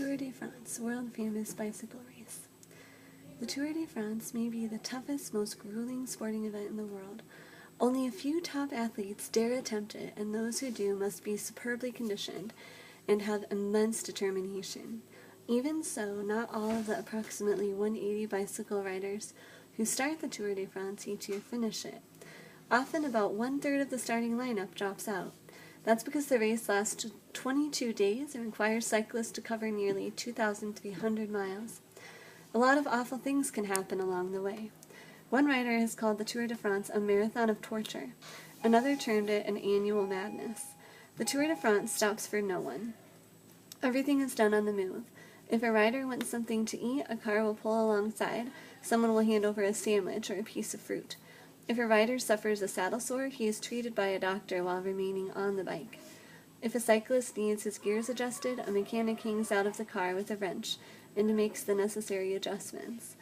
Tour de France, world-famous bicycle race. The Tour de France may be the toughest, most grueling sporting event in the world. Only a few top athletes dare attempt it, and those who do must be superbly conditioned and have immense determination. Even so, not all of the approximately 180 bicycle riders who start the Tour de France each year finish it. Often about one-third of the starting lineup drops out. That's because the race lasts 22 days and requires cyclists to cover nearly 2,300 miles. A lot of awful things can happen along the way. One writer has called the Tour de France a marathon of torture. Another termed it an annual madness. The Tour de France stops for no one. Everything is done on the move. If a rider wants something to eat, a car will pull alongside. Someone will hand over a sandwich or a piece of fruit. If a rider suffers a saddle sore, he is treated by a doctor while remaining on the bike. If a cyclist needs his gears adjusted, a mechanic hangs out of the car with a wrench and makes the necessary adjustments.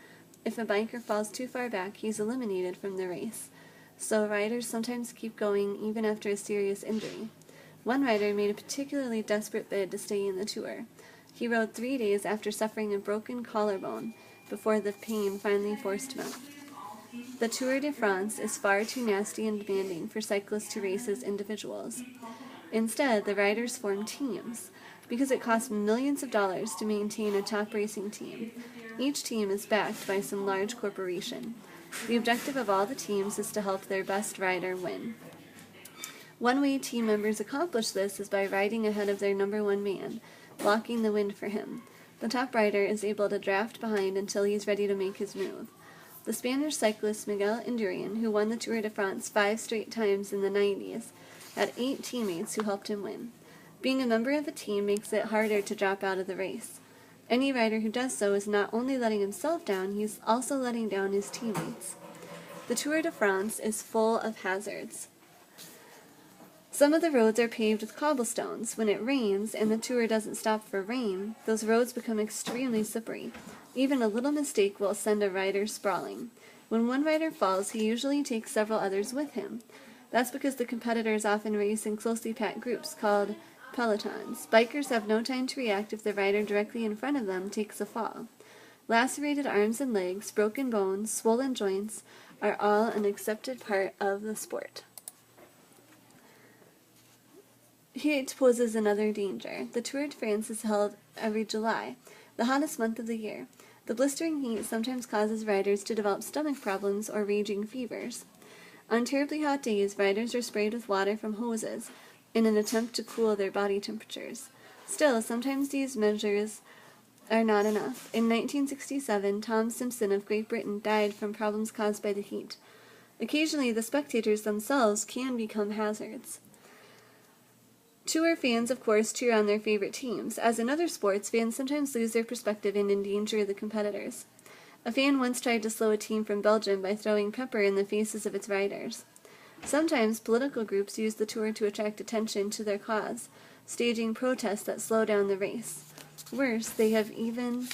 If a biker falls too far back, he's eliminated from the race. So riders sometimes keep going even after a serious injury. One rider made a particularly desperate bid to stay in the Tour. He rode 3 days after suffering a broken collarbone before the pain finally forced him out. The Tour de France is far too nasty and demanding for cyclists to race as individuals. Instead, the riders form teams, because it costs millions of dollars to maintain a top racing team. Each team is backed by some large corporation. The objective of all the teams is to help their best rider win. One way team members accomplish this is by riding ahead of their number one man, blocking the wind for him. The top rider is able to draft behind until he's ready to make his move. The Spanish cyclist Miguel Indurain, who won the Tour de France 5 straight times in the 90s, had 8 teammates who helped him win. Being a member of a team makes it harder to drop out of the race. Any rider who does so is not only letting himself down, he's also letting down his teammates. The Tour de France is full of hazards. Some of the roads are paved with cobblestones. When it rains and the Tour doesn't stop for rain, those roads become extremely slippery. Even a little mistake will send a rider sprawling. When one rider falls, he usually takes several others with him. That's because the competitors often race in closely packed groups called pelotons. Bikers have no time to react if the rider directly in front of them takes a fall. Lacerated arms and legs, broken bones, swollen joints are all an accepted part of the sport. Heat poses another danger. The Tour de France is held every July, the hottest month of the year. The blistering heat sometimes causes riders to develop stomach problems or raging fevers. On terribly hot days, riders are sprayed with water from hoses in an attempt to cool their body temperatures. Still, sometimes these measures are not enough. In 1967, Tom Simpson of Great Britain died from problems caused by the heat. Occasionally, the spectators themselves can become hazards. Tour fans, of course, cheer on their favorite teams. As in other sports, fans sometimes lose their perspective and endanger the competitors. A fan once tried to slow a team from Belgium by throwing pepper in the faces of its riders. Sometimes political groups use the Tour to attract attention to their cause, staging protests that slow down the race. Worse, they have even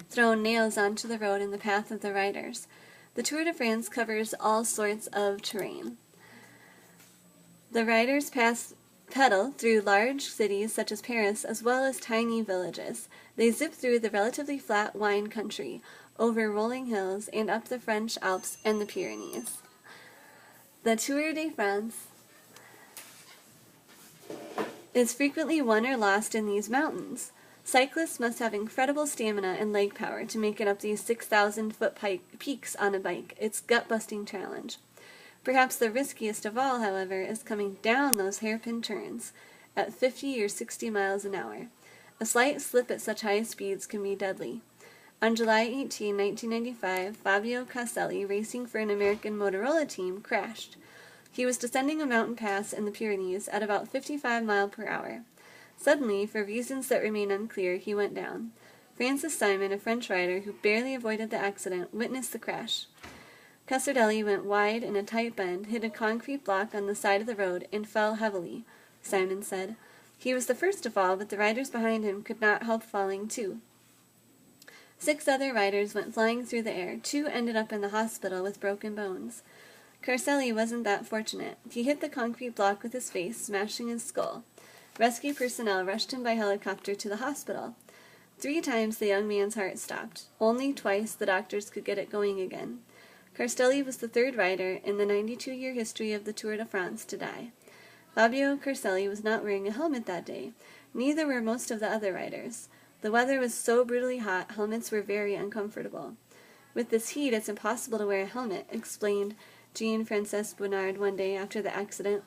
thrown nails onto the road in the path of the riders. The Tour de France covers all sorts of terrain. The riders pedal through large cities such as Paris as well as tiny villages. They zip through the relatively flat wine country, over rolling hills, and up the French Alps and the Pyrenees. The Tour de France is frequently won or lost in these mountains. Cyclists must have incredible stamina and leg power to make it up these 6,000-foot peaks on a bike. It's a gut-busting challenge. Perhaps the riskiest of all, however, is coming down those hairpin turns at 50 or 60 miles an hour. A slight slip at such high speeds can be deadly. On July 18, 1995, Fabio Caselli, racing for an American Motorola team, crashed. He was descending a mountain pass in the Pyrenees at about 55 miles per hour. Suddenly, for reasons that remain unclear, he went down. Francis Simon, a French rider who barely avoided the accident, witnessed the crash. Caselli went wide in a tight bend, hit a concrete block on the side of the road, and fell heavily, Simon said. He was the first to fall, but the riders behind him could not help falling too. 6 other riders went flying through the air. 2 ended up in the hospital with broken bones. Caselli wasn't that fortunate. He hit the concrete block with his face, smashing his skull. Rescue personnel rushed him by helicopter to the hospital. 3 times the young man's heart stopped. Only twice the doctors could get it going again. Castelli was the 3rd rider in the 92-year history of the Tour de France to die. Fabio Castelli was not wearing a helmet that day. Neither were most of the other riders. The weather was so brutally hot, helmets were very uncomfortable. With this heat, it's impossible to wear a helmet, explained Jean-Francois Bonnard one day after the accident.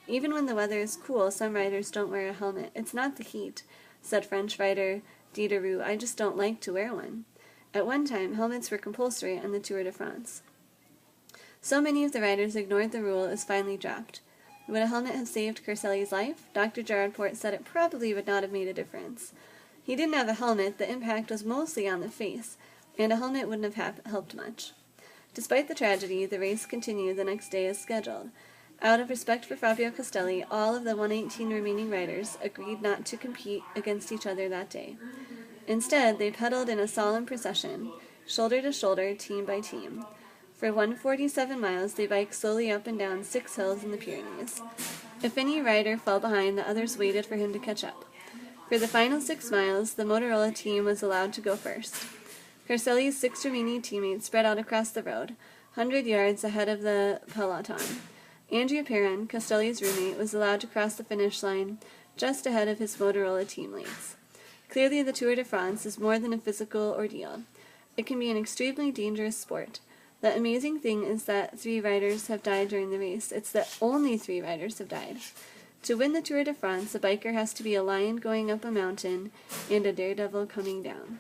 Even when the weather is cool, some riders don't wear a helmet. It's not the heat, said French rider Diderot. I just don't like to wear one. At one time, helmets were compulsory on the Tour de France. So many of the riders ignored the rule it was finally dropped. Would a helmet have saved Castelli's life? Dr. Gerardport said it probably would not have made a difference. He didn't have a helmet, the impact was mostly on the face, and a helmet wouldn't have helped much. Despite the tragedy, the race continued the next day as scheduled. Out of respect for Fabio Castelli, all of the 118 remaining riders agreed not to compete against each other that day. Instead, they pedaled in a solemn procession, shoulder to shoulder, team by team. For 147 miles, they biked slowly up and down 6 hills in the Pyrenees. If any rider fell behind, the others waited for him to catch up. For the final 6 miles, the Motorola team was allowed to go first. Castelli's 6 remaining teammates spread out across the road, 100 yards ahead of the peloton. Andrea Perrin, Castelli's roommate, was allowed to cross the finish line just ahead of his Motorola teammates. Clearly, the Tour de France is more than a physical ordeal. It can be an extremely dangerous sport. The amazing thing is that 3 riders have died during the race. It's that only 3 riders have died. To win the Tour de France, a biker has to be a lion going up a mountain and a daredevil coming down.